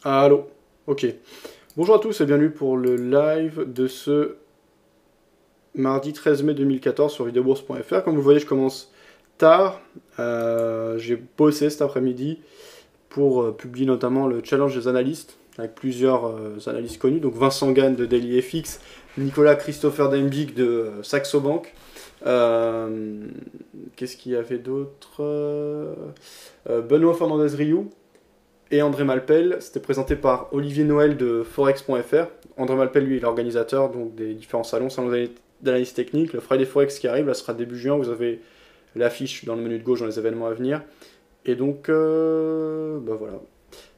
Allô, ok. Bonjour à tous et bienvenue pour le live de ce mardi 13 mai 2014 sur videobourse.fr. Comme vous voyez, je commence tard. J'ai bossé cet après-midi pour publier notamment le challenge des analystes avec plusieurs analystes connus. Donc Vincent Gann de DailyFX, Nicolas Christopher Dembig de Saxo Bank. Qu'est-ce qu'il y avait d'autre Benoît Fernandez-Riou et André Malpel. C'était présenté par Olivier Noël de Forex.fr. André Malpel, lui, est l'organisateur donc, des différents salons d'analyse technique. Le Friday Forex qui arrive, là, sera début juin. Vous avez l'affiche dans le menu de gauche dans les événements à venir. Et donc, bah voilà.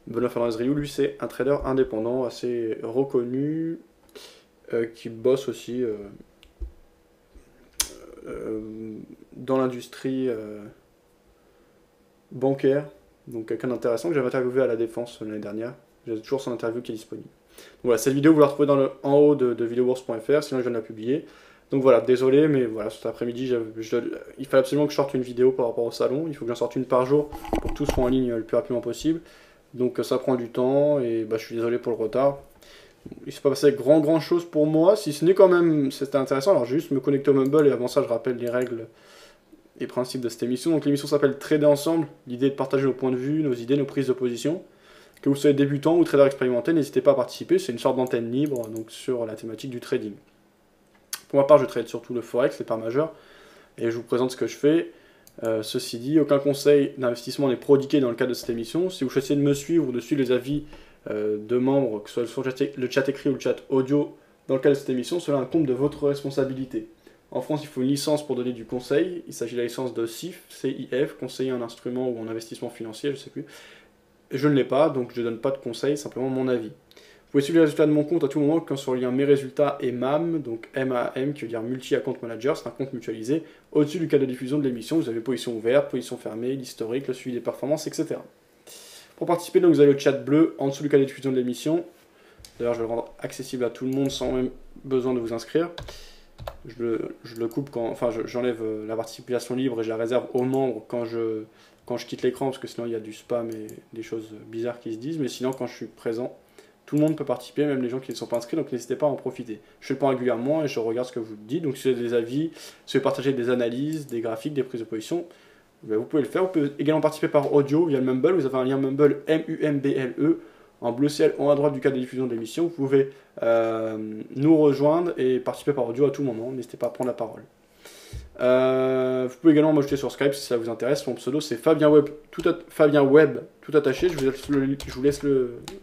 Benoît Fernandez-Riou, lui, c'est un trader indépendant assez reconnu qui bosse aussi dans l'industrie bancaire. Donc quelqu'un d'intéressant que j'avais interviewé à la Défense l'année dernière. J'ai toujours son interview qui est disponible. Donc voilà, cette vidéo vous la retrouvez en haut de videobourse.fr, sinon je viens de la publier. Donc voilà, désolé, mais voilà, cet après-midi, il fallait absolument que je sorte une vidéo par rapport au salon. Il faut que j'en sorte une par jour pour que tout soit en ligne le plus rapidement possible. Donc ça prend du temps et bah, je suis désolé pour le retard. Il ne s'est pas passé grand chose pour moi, si ce n'est quand même, c'était intéressant. Alors j'ai juste me connecter au Mumble et avant ça je rappelle les règles et principes de cette émission. Donc l'émission s'appelle Trader ensemble, l'idée est de partager nos points de vue, nos idées, nos prises de position. Que vous soyez débutant ou trader expérimenté, n'hésitez pas à participer, c'est une sorte d'antenne libre donc sur la thématique du trading. Pour ma part, je trade surtout le forex, les parts majeures, et je vous présente ce que je fais. Ceci dit, aucun conseil d'investissement n'est prodigué dans le cadre de cette émission. Si vous choisissez de me suivre ou de suivre les avis de membres, que ce soit sur le chat écrit ou le chat audio dans le cadre de cette émission, cela incombe de votre responsabilité. En France, il faut une licence pour donner du conseil. Il s'agit de la licence de CIF, conseiller en instrument ou en investissement financier, je ne sais plus. Je ne l'ai pas, donc je ne donne pas de conseil, simplement mon avis. Vous pouvez suivre les résultats de mon compte à tout moment quand sur le lien Mes résultats et MAM, donc MAM qui veut dire Multi-Account Manager, c'est un compte mutualisé. Au-dessus du cadre de diffusion de l'émission, vous avez position ouverte, position fermée, l'historique, le suivi des performances, etc. Pour participer, donc, vous avez le chat bleu en dessous du cadre de diffusion de l'émission. D'ailleurs, je vais le rendre accessible à tout le monde sans même besoin de vous inscrire. Je le coupe j'enlève la participation libre et je la réserve aux membres quand je quitte l'écran, parce que sinon il y a du spam et des choses bizarres qui se disent. Mais sinon, quand je suis présent, tout le monde peut participer, même les gens qui ne sont pas inscrits, donc n'hésitez pas à en profiter. Je fais le point régulièrement et je regarde ce que vous dites. Donc si vous avez des avis, si vous voulez partager des analyses, des graphiques, des prises de position, vous pouvez le faire. Vous pouvez également participer par audio via le Mumble. Vous avez un lien Mumble MUMBLE en bleu ciel en haut à droite du cadre de diffusion de l'émission. Vous pouvez nous rejoindre et participer par audio à tout moment. N'hésitez pas à prendre la parole. Vous pouvez également m'ajouter sur Skype si ça vous intéresse. Mon pseudo c'est Fabien Web, tout attaché. Je vous laisse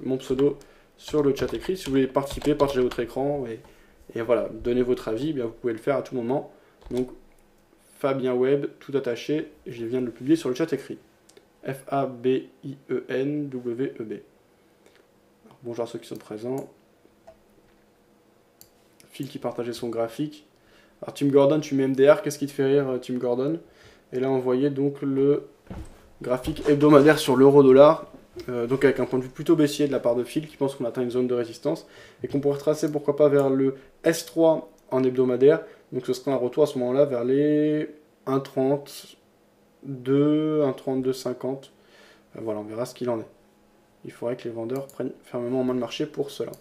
mon pseudo sur le chat écrit. Si vous voulez participer, partagez votre écran et voilà, donnez votre avis. Eh bien, vous pouvez le faire à tout moment. Donc Fabien Web, tout attaché. Je viens de le publier sur le chat écrit. FABIENWEB. Bonjour à ceux qui sont présents. Phil qui partageait son graphique. Alors Tim Gordon, tu mets MDR, qu'est-ce qui te fait rire Tim Gordon? Et là on voyait donc le graphique hebdomadaire sur l'euro-dollar, donc avec un point de vue plutôt baissier de la part de Phil qui pense qu'on atteint une zone de résistance et qu'on pourrait tracer pourquoi pas vers le S3 en hebdomadaire, donc ce serait un retour à ce moment-là vers les 1,32, 1,32,50. Voilà, on verra ce qu'il en est. Il faudrait que les vendeurs prennent fermement en main le marché pour cela.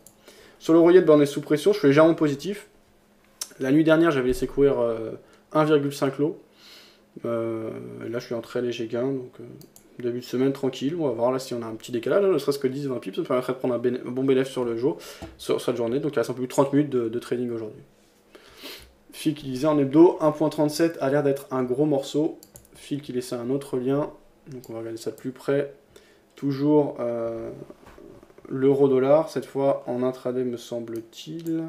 Sur l'euro yen, on est sous pression, je suis légèrement positif. La nuit dernière, j'avais laissé courir 1,5 lot. Là, je suis en très léger gain, donc début de semaine tranquille. On va voir là si on a un petit décalage, ne serait-ce que 10-20 pips, ça me permettrait de prendre un bon bénéfice sur le jour, sur cette journée. Donc il reste un peu plus de 30 minutes de trading aujourd'hui. Phil qui disait en hebdo, 1.37 a l'air d'être un gros morceau. Phil qui laissait un autre lien, donc on va regarder ça de plus près. Toujours l'euro-dollar, cette fois en intraday me semble-t-il.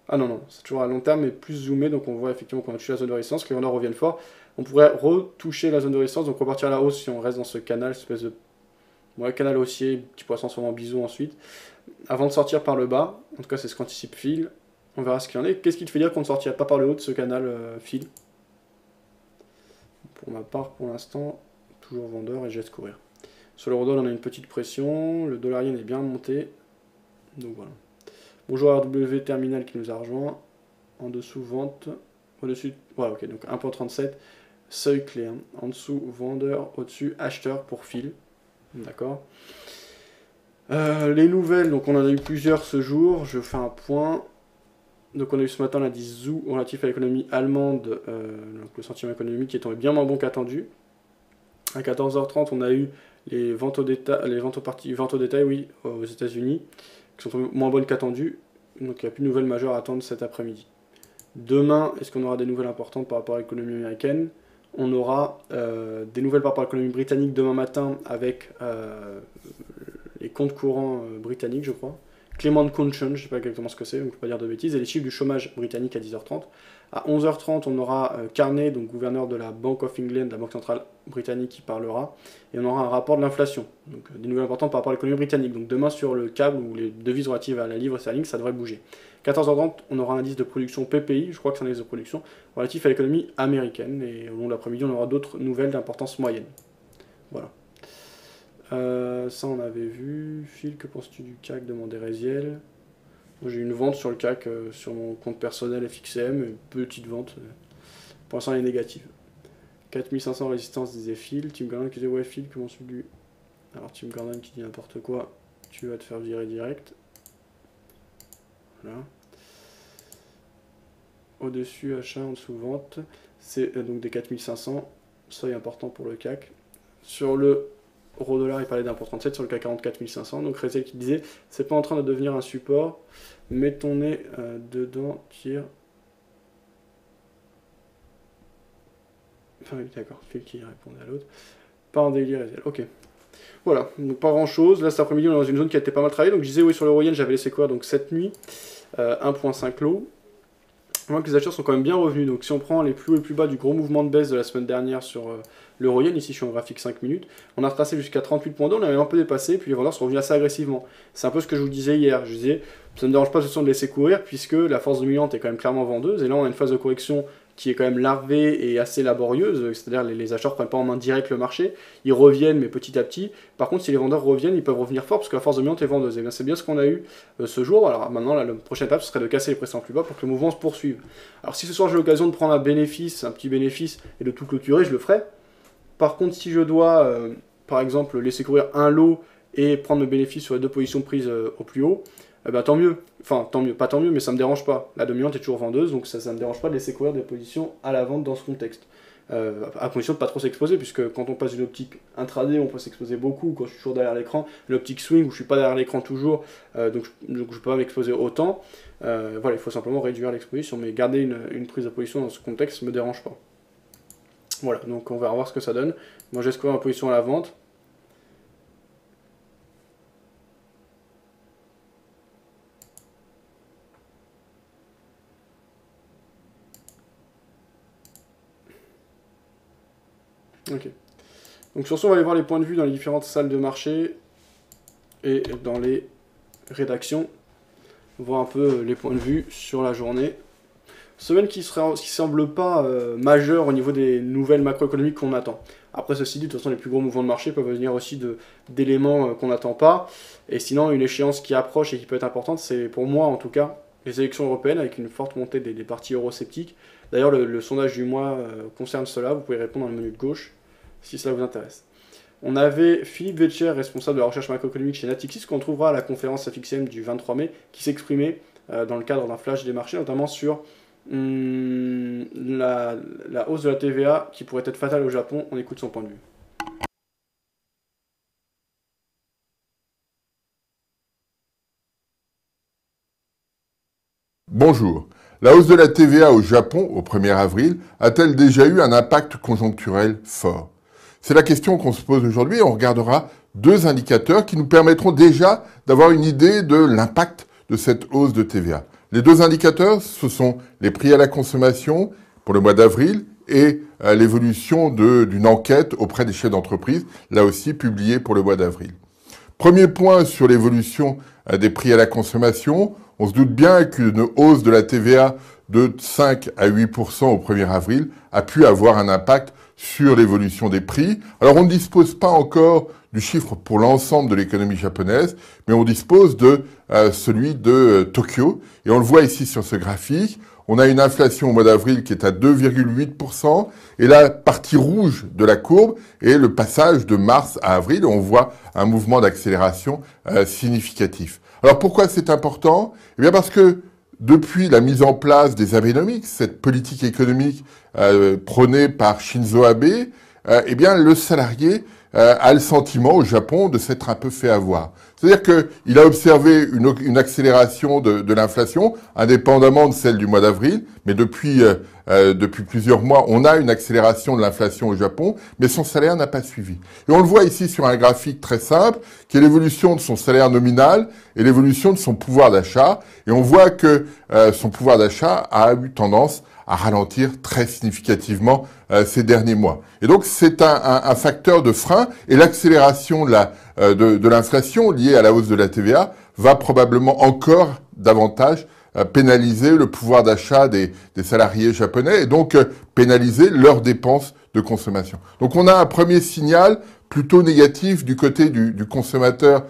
Ah non, c'est toujours à long terme, mais plus zoomé, donc on voit effectivement qu'on a touché la zone de résistance, que les vendeurs reviennent fort. On pourrait retoucher la zone de résistance, donc repartir à la hausse si on reste dans ce canal, espèce de canal haussier, petit poisson sûrement bisou ensuite, avant de sortir par le bas. En tout cas, c'est ce qu'anticipe Phil. On verra ce qu'il en est. Qu'est-ce qui te fait dire qu'on ne sortirait pas par le haut de ce canal, Phil? Pour ma part, pour l'instant, toujours vendeur et je laisse courir. Sur l'euro-dollar, on a une petite pression, le dollar yen est bien monté, donc voilà. Bonjour RW Terminal qui nous a rejoint. En dessous, vente. Au-dessus, voilà, ok, donc 1.37. Seuil clé. Hein. En dessous, vendeur. Au-dessus, acheteur pour Phil. D'accord. Les nouvelles, donc on en a eu plusieurs ce jour, je fais un point. Donc on a eu ce matin l'indice ZOO relatif à l'économie allemande, donc le sentiment économique qui est tombé bien moins bon qu'attendu. À 14h30, on a eu les ventes au détail, oui, aux États-Unis, qui sont tombées moins bonnes qu'attendu. Donc il n'y a plus de nouvelles majeures à attendre cet après-midi. Demain, est-ce qu'on aura des nouvelles importantes par rapport à l'économie américaine? On aura des nouvelles par rapport à l'économie britannique demain matin avec les comptes courants britanniques, je crois. Clement Conscience, je ne sais pas exactement ce que c'est, donc je ne peux pas dire de bêtises, et les chiffres du chômage britannique à 10h30. À 11h30, on aura Carney, donc gouverneur de la Bank of England, la banque centrale britannique, qui parlera, et on aura un rapport de l'inflation, donc des nouvelles importantes par rapport à l'économie britannique. Donc demain, sur le câble ou les devises relatives à la livre sterling, ça devrait bouger. 14h30, on aura un indice de production PPI, je crois que c'est un indice de production, relatif à l'économie américaine, et au long de l'après-midi, on aura d'autres nouvelles d'importance moyenne. Voilà. Ça on avait vu. Phil, que penses-tu du CAC, demandait Réziel. J'ai eu une vente sur le CAC sur mon compte personnel FXM, une petite vente. Pour l'instant elle est négative. 4500 résistance, disait Phil. Tim Gordon qui disait ouais Phil, comment tu lui. Alors Tim Gordon qui dit n'importe quoi, tu vas te faire virer direct. Voilà. Au-dessus achat, en dessous vente. C'est donc des 4500. Seuil important pour le CAC. Sur le euro-dollar, il parlait d'un pour 37 sur le CAC 40, 4500. Donc Rézel qui disait, c'est pas en train de devenir un support, mets ton nez dedans, tire. Enfin oui, d'accord, Phil qui répondait à l'autre. Pas en délire, Rézel. Ok. Voilà, donc pas grand chose. Là cet après-midi, on est dans une zone qui a été pas mal travaillée. Donc je disais, oui, sur l'euro-yen, j'avais laissé quoi? Donc cette nuit, 1.5 low. On voit que les acheteurs sont quand même bien revenus. Donc si on prend les plus hauts et les plus bas du gros mouvement de baisse de la semaine dernière sur l'euro-yen, ici je suis en graphique 5 minutes, on a retracé jusqu'à 38.2, on avait un peu dépassé, puis les vendeurs sont revenus assez agressivement. C'est un peu ce que je vous disais hier. Je disais, ça ne me dérange pas de toute façon de laisser courir, puisque la force dominante est quand même clairement vendeuse, et là on a une phase de correction qui est quand même larvée et assez laborieuse, c'est-à-dire les acheteurs ne prennent pas en main direct le marché, ils reviennent mais petit à petit. Par contre si les vendeurs reviennent, ils peuvent revenir fort parce que la force dominante est vendeuse. Et bien c'est bien ce qu'on a eu ce jour. Alors maintenant la prochaine étape ce serait de casser les précédents plus bas pour que le mouvement se poursuive. Alors si ce soir j'ai l'occasion de prendre un petit bénéfice et de tout clôturer, je le ferai. Par contre si je dois par exemple laisser courir un lot et prendre le bénéfice sur les deux positions prises au plus haut, bah, tant mieux. Enfin, tant mieux, pas tant mieux, mais ça me dérange pas. La dominante est toujours vendeuse, donc ça me dérange pas de laisser courir des positions à la vente dans ce contexte. À condition de pas trop s'exposer, puisque quand on passe d'une optique intraday, on peut s'exposer beaucoup, quand je suis toujours derrière l'écran, l'optique swing où je suis pas derrière l'écran toujours, donc je peux pas m'exposer autant. Voilà, il faut simplement réduire l'exposition, mais garder une prise de position dans ce contexte me dérange pas. Voilà, donc on va voir ce que ça donne. Moi j'ai courir ma position à la vente. Ok. Donc sur ce, on va aller voir les points de vue dans les différentes salles de marché et dans les rédactions. Voir un peu les points de vue sur la journée. Semaine qui semble pas majeure au niveau des nouvelles macroéconomiques qu'on attend. Après, ceci dit, de toute façon, les plus gros mouvements de marché peuvent venir aussi d'éléments qu'on n'attend pas. Et sinon, une échéance qui approche et qui peut être importante, c'est pour moi en tout cas les élections européennes avec une forte montée des partis eurosceptiques. D'ailleurs, le sondage du mois concerne cela. Vous pouvez répondre dans le menu de gauche si cela vous intéresse. On avait Philippe Vetcher, responsable de la recherche macroéconomique chez Natixis, qu'on trouvera à la conférence FXM du 23 mai, qui s'exprimait dans le cadre d'un flash des marchés, notamment sur la hausse de la TVA qui pourrait être fatale au Japon. On écoute son point de vue. Bonjour. La hausse de la TVA au Japon au 1er avril a-t-elle déjà eu un impact conjoncturel fort? C'est la question qu'on se pose aujourd'hui et on regardera deux indicateurs qui nous permettront déjà d'avoir une idée de l'impact de cette hausse de TVA. Les deux indicateurs, ce sont les prix à la consommation pour le mois d'avril et l'évolution d'une enquête auprès des chefs d'entreprise, là aussi publiée pour le mois d'avril. Premier point sur l'évolution des prix à la consommation. On se doute bien qu'une hausse de la TVA de 5 à 8% au 1er avril a pu avoir un impact sur l'évolution des prix. Alors on ne dispose pas encore du chiffre pour l'ensemble de l'économie japonaise, mais on dispose de celui de Tokyo. Et on le voit ici sur ce graphique. on a une inflation au mois d'avril qui est à 2,8%, et la partie rouge de la courbe est le passage de mars à avril, où on voit un mouvement d'accélération significatif. Alors pourquoi c'est important? Eh bien parce que depuis la mise en place des Abenomics, cette politique économique prônée par Shinzo Abe, eh bien le salarié a le sentiment au Japon de s'être un peu fait avoir. C'est-à-dire qu'il a observé une accélération de l'inflation, indépendamment de celle du mois d'avril, mais depuis plusieurs mois, on a une accélération de l'inflation au Japon, mais son salaire n'a pas suivi. Et on le voit ici sur un graphique très simple, qui est l'évolution de son salaire nominal et l'évolution de son pouvoir d'achat. Et on voit que son pouvoir d'achat a eu tendance à ralentir très significativement ces derniers mois. Et donc c'est un facteur de frein, et l'accélération de l'inflation liée à la hausse de la TVA va probablement encore davantage pénaliser le pouvoir d'achat des salariés japonais, et donc pénaliser leurs dépenses de consommation. Donc on a un premier signal plutôt négatif du côté du consommateur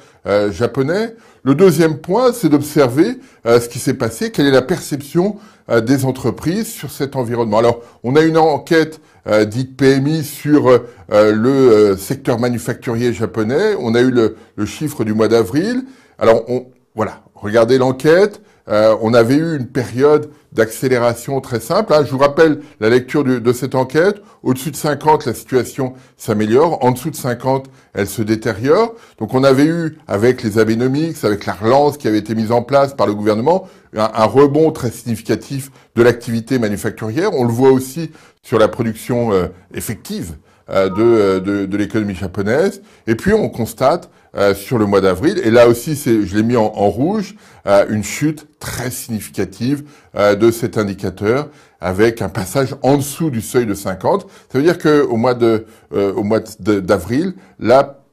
japonais. Le deuxième point, c'est d'observer ce qui s'est passé, quelle est la perception des entreprises sur cet environnement. Alors, on a une enquête dite PMI sur le secteur manufacturier japonais. On a eu le chiffre du mois d'avril. Alors, voilà, regardez l'enquête. On avait eu une période d'accélération très simple. Je vous rappelle la lecture de cette enquête. Au-dessus de 50, la situation s'améliore. En dessous de 50, elle se détériore. Donc on avait eu, avec les Abenomics, avec la relance qui avait été mise en place par le gouvernement, un rebond très significatif de l'activité manufacturière. On le voit aussi sur la production effective de l'économie japonaise. Et puis on constate sur le mois d'avril, et là aussi je l'ai mis en rouge, une chute très significative de cet indicateur, avec un passage en dessous du seuil de 50. Ça veut dire que au mois d'avril,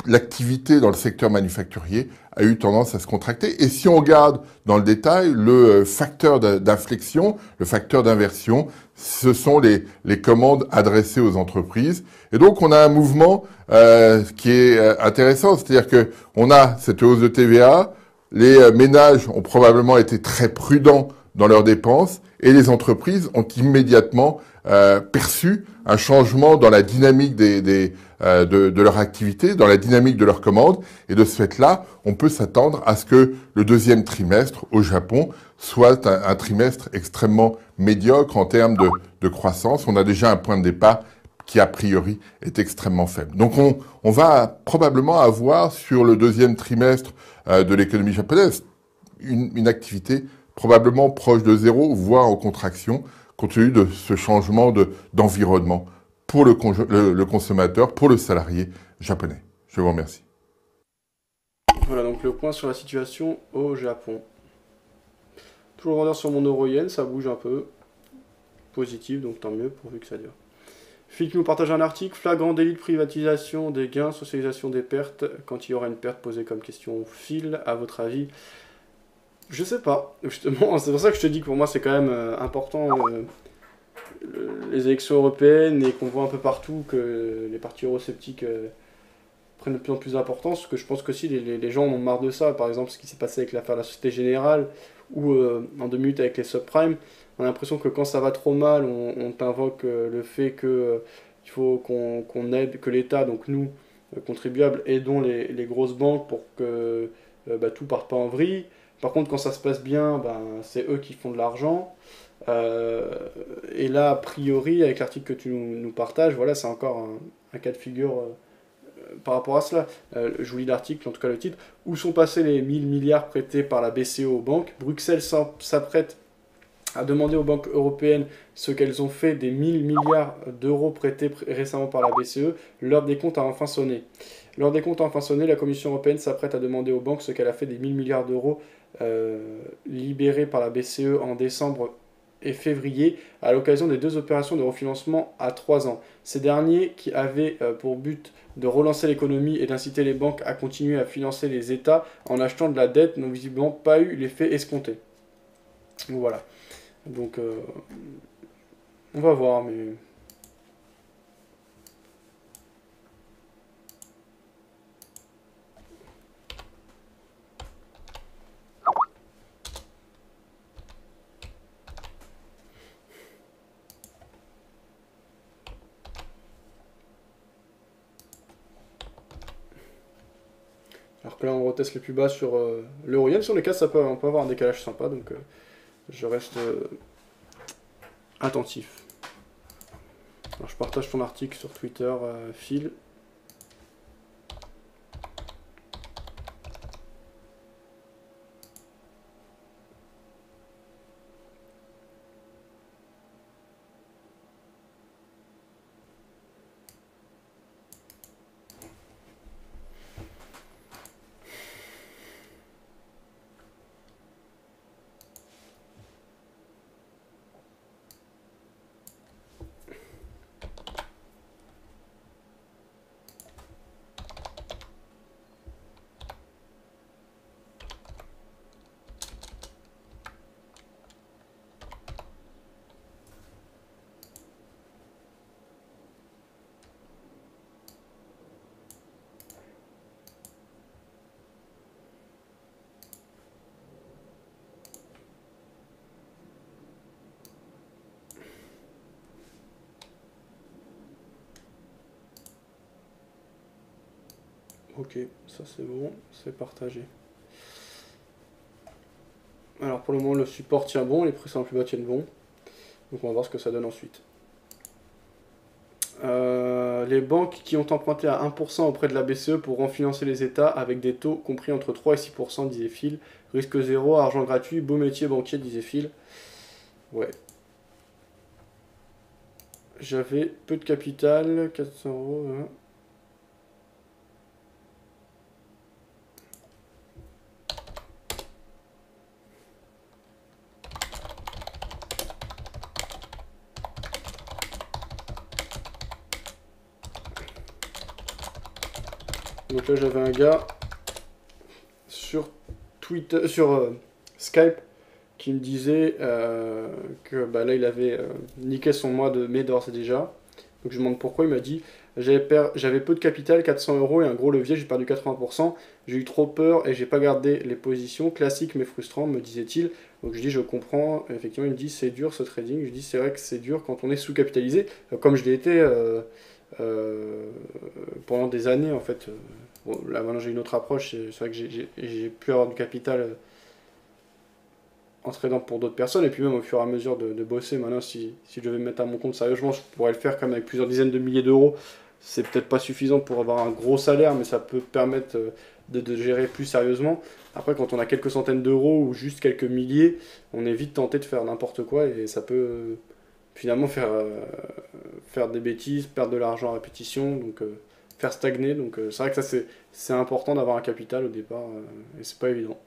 l'activité dans le secteur manufacturier a eu tendance à se contracter. Et si on regarde dans le détail, le facteur d'inflexion, le facteur d'inversion, ce sont les commandes adressées aux entreprises. Et donc, on a un mouvement qui est intéressant, c'est-à-dire que on a cette hausse de TVA, les ménages ont probablement été très prudents dans leurs dépenses, et les entreprises ont immédiatement perçu un changement dans la dynamique de leur activité, dans la dynamique de leurs commandes, et de ce fait-là, on peut s'attendre à ce que le deuxième trimestre au Japon soit un trimestre extrêmement médiocre en termes de croissance. On a déjà un point de départ qui, a priori, est extrêmement faible. Donc on va probablement avoir sur le deuxième trimestre de l'économie japonaise une activité probablement proche de zéro, voire en contraction, compte tenu de ce changement d'environnement pour le consommateur, pour le salarié japonais. Je vous remercie. Voilà donc le point sur la situation au Japon. Toujours vendeur sur mon euro-yen, ça bouge un peu. Positif, donc tant mieux pourvu que ça dure. FIC nous partage un article, flagrant délit de privatisation des gains, socialisation des pertes, quand il y aura une perte posée comme question fil, à votre avis? Je sais pas, justement, c'est pour ça que je te dis que pour moi c'est quand même important les élections européennes, et qu'on voit un peu partout que les partis eurosceptiques prennent de plus en plus d'importance, parce que je pense qu'aussi les gens en ont marre de ça. Par exemple, ce qui s'est passé avec l'affaire de la Société Générale, ou en 2 minutes avec les subprimes, on a l'impression que quand ça va trop mal, on t'invoque le fait que il faut qu'on aide, que l'État, donc nous, contribuables, aidons les grosses banques pour que tout parte pas en vrille. Par contre, quand ça se passe bien, c'est eux qui font de l'argent. Et là, a priori, avec l'article que tu nous partages, voilà, c'est encore un cas de figure par rapport à cela. Je vous lis l'article, en tout cas le titre. Où sont passés les 1000 milliards prêtés par la BCE aux banques? Bruxelles s'apprête à demander aux banques européennes ce qu'elles ont fait des 1000 milliards d'euros prêtés récemment par la BCE. L'heure des comptes a enfin sonné. L'heure des comptes a enfin sonné, la Commission européenne s'apprête à demander aux banques ce qu'elle a fait des 1000 milliards d'euros libérés par la BCE en décembre et février, à l'occasion des 2 opérations de refinancement à 3 ans. Ces derniers, qui avaient pour but de relancer l'économie et d'inciter les banques à continuer à financer les États en achetant de la dette, n'ont visiblement pas eu l'effet escompté. Donc voilà. Donc on va voir, mais... Alors que là, on reteste les plus bas sur l'euro yen. Sur les cas, on peut avoir un décalage sympa, donc je reste attentif. Alors, je partage ton article sur Twitter, Phil. Ok, ça c'est bon, c'est partagé. Alors pour le moment le support tient bon, les précédents plus bas tiennent bon. Donc on va voir ce que ça donne ensuite. Les banques qui ont emprunté à 1% auprès de la BCE pourront financer les États avec des taux compris entre 3 et 6%, disait Phil. Risque zéro, argent gratuit, beau métier banquier, disait Phil. Ouais. J'avais peu de capital, 400 euros. Hein. Donc là j'avais un gars sur Twitter, sur Skype qui me disait que bah, là il avait niqué son mois de mai d'ores et déjà. Donc je lui demande pourquoi, il m'a dit j'avais peu de capital, 400 euros et un gros levier, j'ai perdu 80%, j'ai eu trop peur et j'ai pas gardé les positions, classique mais frustrant, me disait-il. Donc je dis je comprends, effectivement il me dit c'est dur ce trading, je dis c'est vrai que c'est dur quand on est sous-capitalisé, comme je l'ai été pendant des années en fait. Bon, là maintenant j'ai une autre approche, c'est vrai que j'ai pu avoir du capital en tradant pour d'autres personnes, et puis même au fur et à mesure de bosser, maintenant si je devais me mettre à mon compte sérieusement, je pourrais le faire comme avec plusieurs dizaines de milliers d'euros. C'est peut-être pas suffisant pour avoir un gros salaire, mais ça peut permettre de gérer plus sérieusement. Après quand on a quelques centaines d'euros ou juste quelques milliers, on est vite tenté de faire n'importe quoi, et ça peut finalement faire des bêtises, perdre de l'argent à répétition, donc faire stagner. Donc c'est vrai que ça c'est important d'avoir un capital au départ, et c'est pas évident.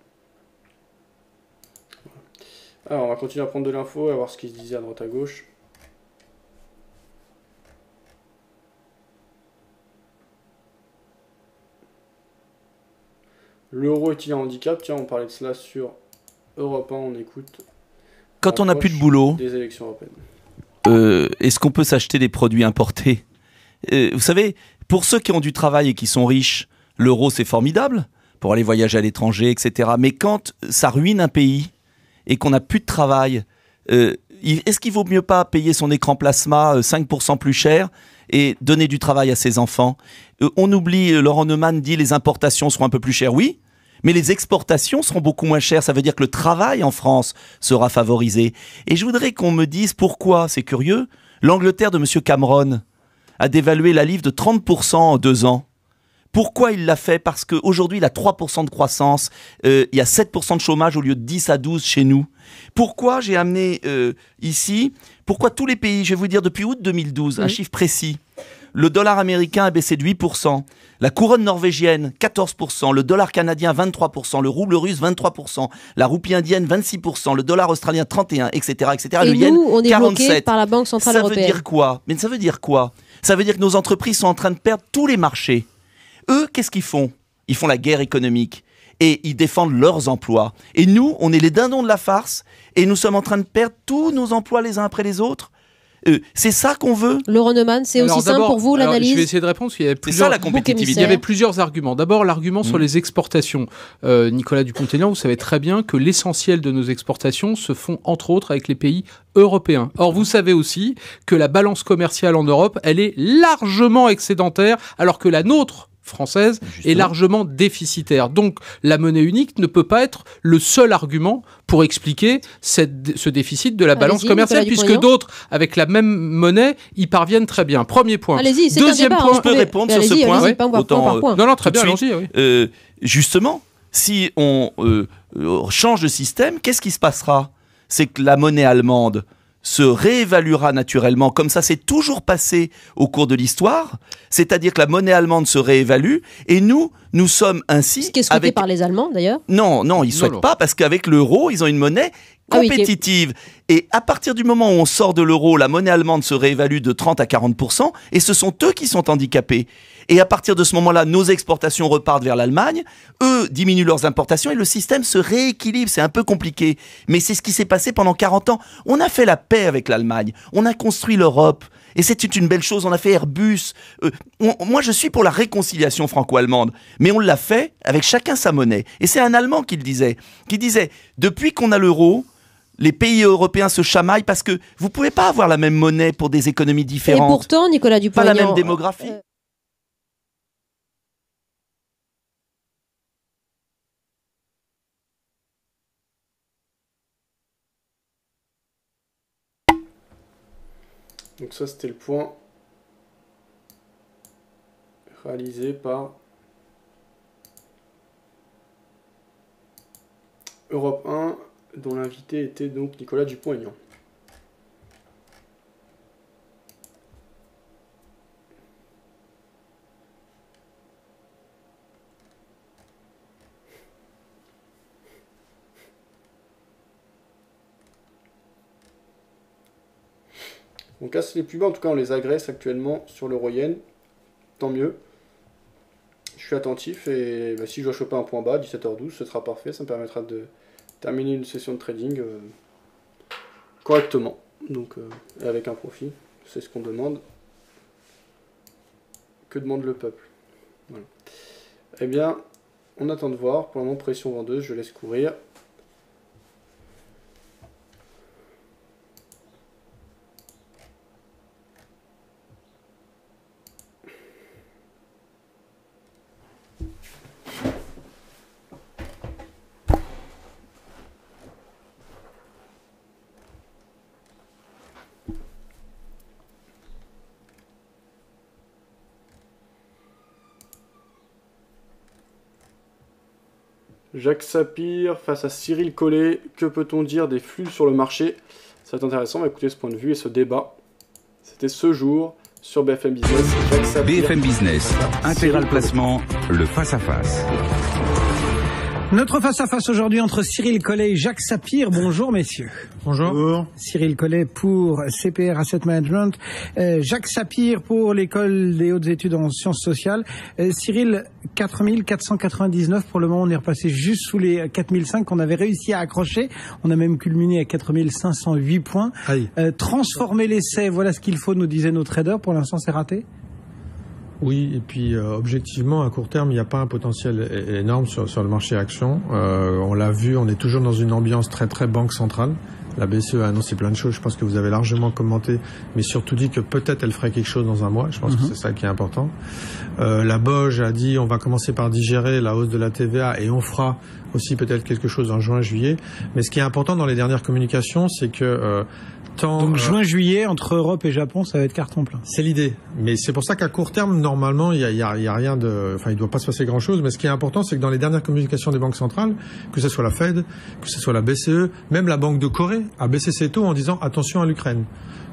Voilà. Alors on va continuer à prendre de l'info, à voir ce qui se disait à droite à gauche. L'euro est-il un handicap? Tiens, on parlait de cela sur Europe 1, on écoute. Quand on n'a plus de boulot, des élections européennes. Est-ce qu'on peut s'acheter des produits importés? Vous savez, pour ceux qui ont du travail et qui sont riches, l'euro c'est formidable pour aller voyager à l'étranger, etc. Mais quand ça ruine un pays et qu'on n'a plus de travail, est-ce qu'il vaut mieux pas payer son écran plasma 5% plus cher et donner du travail à ses enfants? On oublie, Laurent Neumann dit les importations seront un peu plus chères, oui, mais les exportations seront beaucoup moins chères. Ça veut dire que le travail en France sera favorisé. Et je voudrais qu'on me dise pourquoi, c'est curieux, l'Angleterre de M. Cameron a dévalué la livre de 30% en 2 ans. Pourquoi il l'a fait? Parce qu'aujourd'hui, il a 3% de croissance, il y a 7% de chômage au lieu de 10 à 12 chez nous. Pourquoi j'ai amené ici, pourquoi tous les pays, je vais vous dire depuis août 2012, un chiffre précis, le dollar américain a baissé de 8%, la couronne norvégienne 14%, le dollar canadien 23%, le rouble russe 23%, la roupie indienne 26%, le dollar australien 31%, etc. etc. Et le nous, yen on est 47%. bloqué par la Banque Centrale Européenne. Ça veut dire quoi? Mais ça veut dire quoi? Ça veut dire que nos entreprises sont en train de perdre tous les marchés. Eux, qu'est-ce qu'ils font? Ils font la guerre économique et ils défendent leurs emplois. Et nous, on est les dindons de la farce et nous sommes en train de perdre tous nos emplois les uns après les autres. C'est ça qu'on veut? Laurent Neumann, c'est aussi simple pour vous l'analyse? Je vais essayer de répondre parce qu'il y avait plusieurs... C'est ça la compétitivité. Il y avait plusieurs arguments. D'abord, l'argument sur les exportations. Nicolas Dupont-Aignan, vous savez très bien que l'essentiel de nos exportations se font entre autres avec les pays européens. Or, vous savez aussi que la balance commerciale en Europe, elle est largement excédentaire, alors que la nôtre, française Justement. est largement déficitaire. Donc la monnaie unique ne peut pas être le seul argument pour expliquer ce déficit de la balance commerciale, puisque d'autres, avec la même monnaie, y parviennent très bien. Premier point. Allez-y, c'est Deuxième un débat, point. Je peux répondre sur ce point. Ouais. Autant, Non, très bien, tout de suite. allons-y. Oui. Justement, si on change de système, qu'est-ce qui se passera? C'est que la monnaie allemande se réévaluera naturellement, comme ça s'est toujours passé au cours de l'histoire, c'est-à-dire que la monnaie allemande se réévalue, et nous sommes ainsi... Ce qui est souhaité par les Allemands, d'ailleurs. Non, ils ne souhaitent pas, parce qu'avec l'euro, ils ont une monnaie compétitive. Et à partir du moment où on sort de l'euro, la monnaie allemande se réévalue de 30 à 40%, et ce sont eux qui sont handicapés. Et à partir de ce moment-là, nos exportations repartent vers l'Allemagne, eux diminuent leurs importations, et le système se rééquilibre. C'est un peu compliqué, mais c'est ce qui s'est passé pendant 40 ans. On a fait la paix avec l'Allemagne, on a construit l'Europe, et c'était une belle chose, on a fait Airbus. Moi, je suis pour la réconciliation franco-allemande, mais on l'a fait avec chacun sa monnaie. Et c'est un Allemand qui le disait, depuis qu'on a l'euro, les pays européens se chamaillent parce que vous ne pouvez pas avoir la même monnaie pour des économies différentes. Et pourtant, Nicolas Dupont-Aignan... Pas la même démographie. Donc ça, c'était le point réalisé par Europe 1, dont l'invité était donc Nicolas Dupont-Aignan. Donc là, c'est les plus bas, en tout cas, on les agresse actuellement sur l'euro-yen. Tant mieux. Je suis attentif et si je dois choper un point bas, 17h12, ce sera parfait. Ça me permettra de terminer une session de trading correctement. Donc, avec un profit. C'est ce qu'on demande. Que demande le peuple? Voilà. Eh bien, on attend de voir. Pour le moment, pression vendeuse, je laisse courir. Jacques Sapir face à Cyril Collet. Que peut-on dire des flux sur le marché? Ça va être intéressant, on va écouter ce point de vue et ce débat. C'était ce jour sur BFM Business. Jacques Sapir. BFM Business, intégral placement, le face-à-face. Notre face-à-face aujourd'hui entre Cyril Collet et Jacques Sapir. Bonjour messieurs. Bonjour. Cyril Collet pour CPR Asset Management, Jacques Sapir pour l'École des hautes études en sciences sociales. Cyril, 4499 pour le moment, on est repassé juste sous les 4005 qu'on avait réussi à accrocher. On a même culminé à 4508 points. Transformer l'essai, voilà ce qu'il faut, nous disaient nos traders. Pour l'instant, c'est raté. Oui, et puis objectivement, à court terme, il n'y a pas un potentiel énorme sur le marché action. On l'a vu, on est toujours dans une ambiance très très banque centrale. La BCE a annoncé plein de choses, je pense que vous avez largement commenté, mais surtout dit que peut-être elle ferait quelque chose dans un mois. Je pense que c'est ça qui est important. La BOJ a dit on va commencer par digérer la hausse de la TVA et on fera aussi peut-être quelque chose en juin-juillet. Mais ce qui est important dans les dernières communications, c'est que donc juin-juillet, entre Europe et Japon, ça va être carton plein. C'est l'idée. Mais c'est pour ça qu'à court terme, normalement, il y a rien de... Enfin, il doit pas se passer grand-chose. Mais ce qui est important, c'est que dans les dernières communications des banques centrales, que ce soit la Fed, que ce soit la BCE, même la Banque de Corée a baissé ses taux en disant attention à l'Ukraine.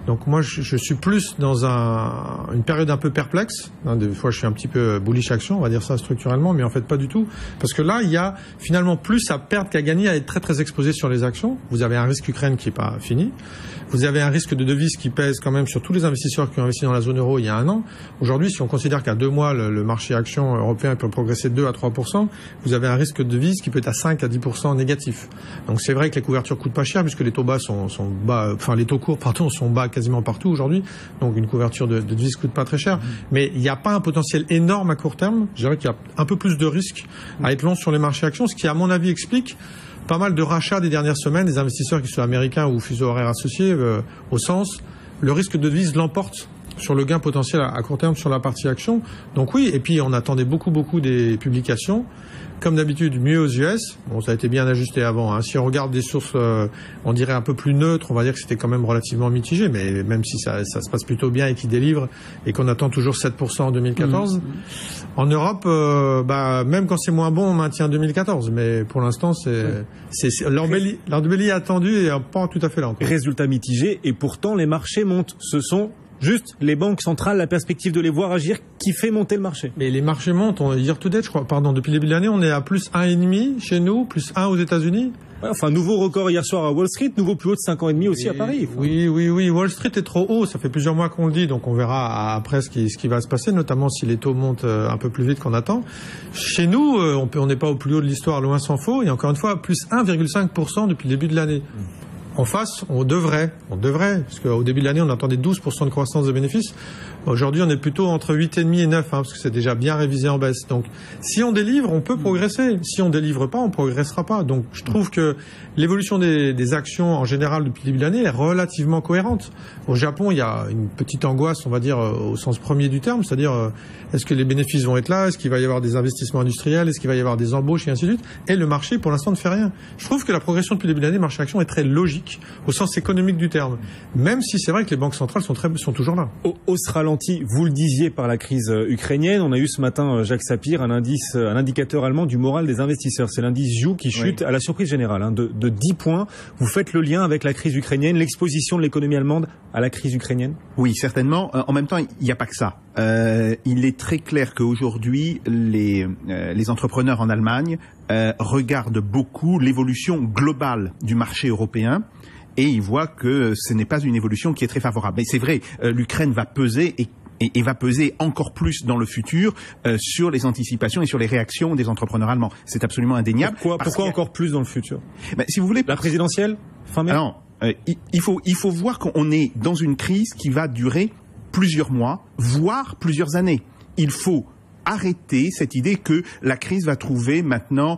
Donc moi, je suis plus dans une période un peu perplexe. Des fois, je suis un petit peu bullish action, on va dire ça structurellement, mais en fait pas du tout. Parce que là, il y a finalement plus à perdre qu'à gagner, à être très très exposé sur les actions. Vous avez un risque Ukraine qui est pas fini. Vous avez un risque de devise qui pèse quand même sur tous les investisseurs qui ont investi dans la zone euro il y a un an. Aujourd'hui, si on considère qu'à 2 mois, le marché action européen peut progresser de 2 à 3%, vous avez un risque de devise qui peut être à 5 à 10% négatif. Donc c'est vrai que les couvertures coûtent pas cher puisque les taux bas sont bas, enfin les taux courts, pardon, sont bas quasiment partout aujourd'hui. Donc une couverture de devise coûte pas très cher. Mais il n'y a pas un potentiel énorme à court terme. Je dirais qu'il y a un peu plus de risques à être long sur les marchés actions, ce qui à mon avis explique pas mal de rachats des dernières semaines, des investisseurs qui sont américains ou fuseaux horaires associés, au sens, le risque de devise l'emporte sur le gain potentiel à court terme sur la partie action. Donc oui, et puis on attendait beaucoup des publications. Comme d'habitude, mieux aux US. Bon, ça a été bien ajusté avant. Si on regarde des sources, on dirait un peu plus neutres, on va dire que c'était quand même relativement mitigé, mais même si ça se passe plutôt bien et qu'ils délivrent et qu'on attend toujours 7% en 2014. En Europe, même quand c'est moins bon, on maintient 2014. Mais pour l'instant, l'embellie attendue et pas tout à fait là encore. Résultat mitigé, et pourtant les marchés montent. Ce sont juste les banques centrales, la perspective de les voir agir qui fait monter le marché. Mais les marchés montent, year to date, je crois, depuis le début de l'année, on est à plus 1,5 chez nous, plus 1 aux États-Unis. Ouais, enfin, nouveau record hier soir à Wall Street, nouveau plus haut de 5 ans et demi aussi à Paris. Enfin. Oui, Wall Street est trop haut, ça fait plusieurs mois qu'on le dit, donc on verra après ce qui va se passer, notamment si les taux montent un peu plus vite qu'on attend. Chez nous, on n'est pas au plus haut de l'histoire, loin s'en faut, et encore une fois, plus 1,5% depuis le début de l'année. En face, on devrait, parce qu'au début de l'année, on attendait 12% de croissance de bénéfices. Aujourd'hui, on est plutôt entre 8,5 et 9, parce que c'est déjà bien révisé en baisse. Donc, si on délivre, on peut progresser. Si on délivre pas, on progressera pas. Donc, je trouve que l'évolution des actions, en général, depuis le début de l'année, est relativement cohérente. Au Japon, il y a une petite angoisse, on va dire, au sens premier du terme, c'est-à-dire, est-ce que les bénéfices vont être là? Est-ce qu'il va y avoir des investissements industriels? Est-ce qu'il va y avoir des embauches et ainsi de suite? Et le marché, pour l'instant, ne fait rien. Je trouve que la progression depuis le début de l'année, marché action, est très logique au sens économique du terme. Même si c'est vrai que les banques centrales sont toujours là. Hausse ralentie, vous le disiez, par la crise ukrainienne. On a eu ce matin, Jacques Sapir, un indicateur allemand du moral des investisseurs. C'est l'indice JU qui chute à la surprise générale, de 10 points. Vous faites le lien avec la crise ukrainienne, l'exposition de l'économie allemande à la crise ukrainienne? Oui, certainement. En même temps, il n'y a pas que ça. Il est très clair qu'aujourd'hui, les entrepreneurs en Allemagne regardent beaucoup l'évolution globale du marché européen et ils voient que ce n'est pas une évolution qui est très favorable. Mais c'est vrai, l'Ukraine va peser et va peser encore plus dans le futur sur les anticipations et sur les réactions des entrepreneurs allemands. C'est absolument indéniable. Pourquoi encore plus dans le futur? Si vous voulez, la présidentielle fin mai? Non, il faut voir qu'on est dans une crise qui va durer plusieurs mois, voire plusieurs années. Il faut arrêter cette idée que la crise va trouver maintenant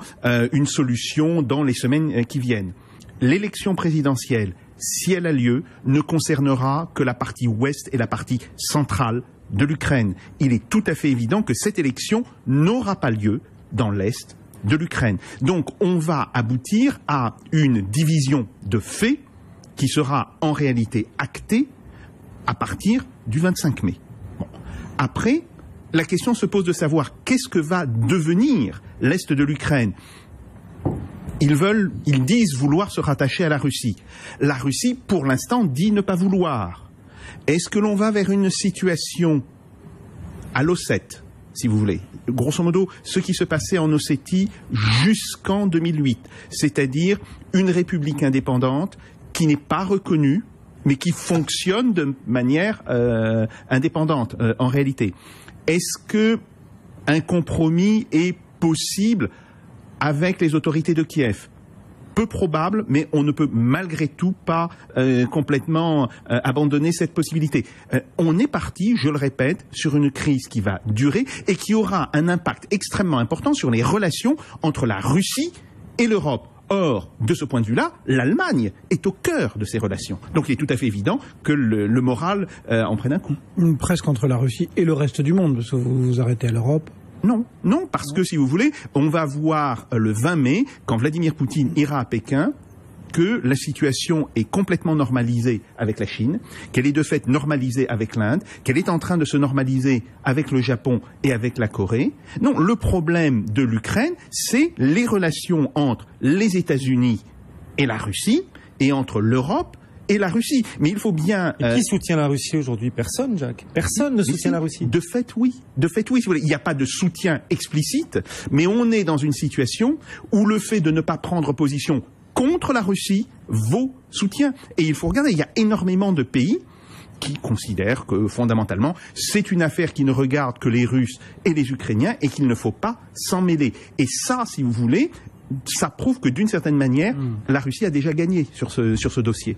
une solution dans les semaines qui viennent. L'élection présidentielle, si elle a lieu, ne concernera que la partie ouest et la partie centrale de l'Ukraine. Il est tout à fait évident que cette élection n'aura pas lieu dans l'est de l'Ukraine. Donc on va aboutir à une division de fait qui sera en réalité actée à partir du 25 mai. Bon. Après, la question se pose de savoir qu'est-ce que va devenir l'est de l'Ukraine. Ils disent vouloir se rattacher à la Russie. La Russie, pour l'instant, dit ne pas vouloir. Est-ce que l'on va vers une situation à l'Ossète, si vous voulez, grosso modo, ce qui se passait en Ossétie jusqu'en 2008, c'est-à-dire une république indépendante qui n'est pas reconnue, mais qui fonctionne de manière indépendante en réalité. Est-ce que un compromis est possible avec les autorités de Kiev? Peu probable, mais on ne peut malgré tout pas complètement abandonner cette possibilité. On est parti, je le répète, sur une crise qui va durer et qui aura un impact extrêmement important sur les relations entre la Russie et l'Europe. Or, de ce point de vue-là, l'Allemagne est au cœur de ces relations. Donc il est tout à fait évident que le moral en prenne un coup. Presque entre la Russie et le reste du monde, parce que vous vous arrêtez à l'Europe. Non, parce que si vous voulez, on va voir le 20 mai, quand Vladimir Poutine ira à Pékin, que la situation est complètement normalisée avec la Chine, qu'elle est de fait normalisée avec l'Inde, qu'elle est en train de se normaliser avec le Japon et avec la Corée. Non, le problème de l'Ukraine, c'est les relations entre les États-Unis et la Russie, et entre l'Europe et la Russie. Mais il faut bien... Et qui soutient la Russie aujourd'hui? Personne, Jacques. Personne ne soutient la Russie. De fait, oui. De fait, oui. Si vous voulez. Il n'y a pas de soutien explicite, mais on est dans une situation où le fait de ne pas prendre position contre la Russie vaut soutien. Et il faut regarder, il y a énormément de pays qui considèrent que, fondamentalement, c'est une affaire qui ne regarde que les Russes et les Ukrainiens et qu'il ne faut pas s'en mêler. Et ça, si vous voulez, ça prouve que, d'une certaine manière, la Russie a déjà gagné sur ce dossier.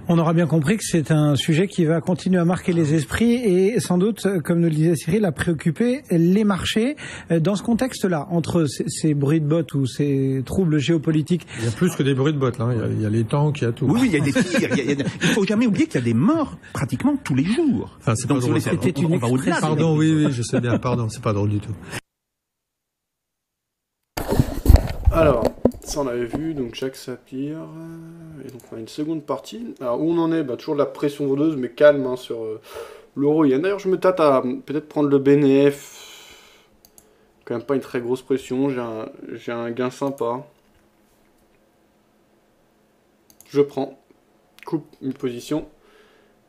On aura bien compris que c'est un sujet qui va continuer à marquer les esprits et sans doute, comme nous le disait Cyril, à préoccuper les marchés. Dans ce contexte-là, entre ces bruits de bottes ou ces troubles géopolitiques... Il y a plus que des bruits de bottes, là. Il y a les tanks, il y a tout. Oui, il y a des tirs. Il faut jamais oublier qu'il y a des morts pratiquement tous les jours. Enfin, c'est pas drôle. C'était une Pardon, oui, je sais bien, pardon, c'est pas drôle du tout. Alors, ça on avait vu, donc Jacques Sapir, et donc on a une seconde partie. Alors où on en est, toujours de la pression vendeuse, mais calme hein, sur l'euro-yen. D'ailleurs je me tâte à peut-être prendre le BNF, quand même pas une très grosse pression, j'ai un gain sympa. Je prends, coupe une position,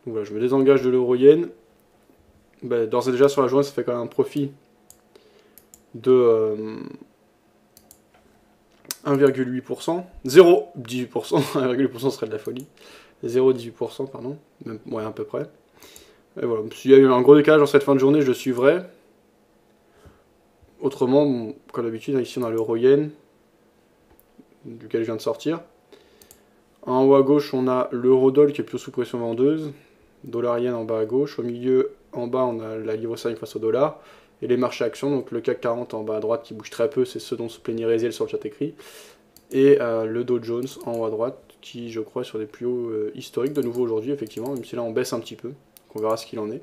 donc voilà, je me désengage de l'euro-yen. D'ores et déjà sur la journée ça fait quand même un profit de... 1,8%, 0,18%, 1,8% serait de la folie, 0,18%, pardon, même, ouais, à peu près. Et voilà, s'il y a eu un gros décalage dans cette fin de journée, je le suivrai. Autrement, bon, comme d'habitude, ici on a l'euro-yen, duquel je viens de sortir. En haut à gauche, on a l'euro-doll qui est plutôt sous pression vendeuse, dollar-yen en bas à gauche, au milieu, en bas, on a la livre sterling face au dollar. Et les marchés actions, donc le CAC 40 en bas à droite qui bouge très peu, c'est ce dont se plaignait Réziel sur le chat écrit. Et le Dow Jones en haut à droite qui, je crois, est sur des plus hauts historiques de nouveau aujourd'hui, effectivement, même si là on baisse un petit peu. Donc on verra ce qu'il en est.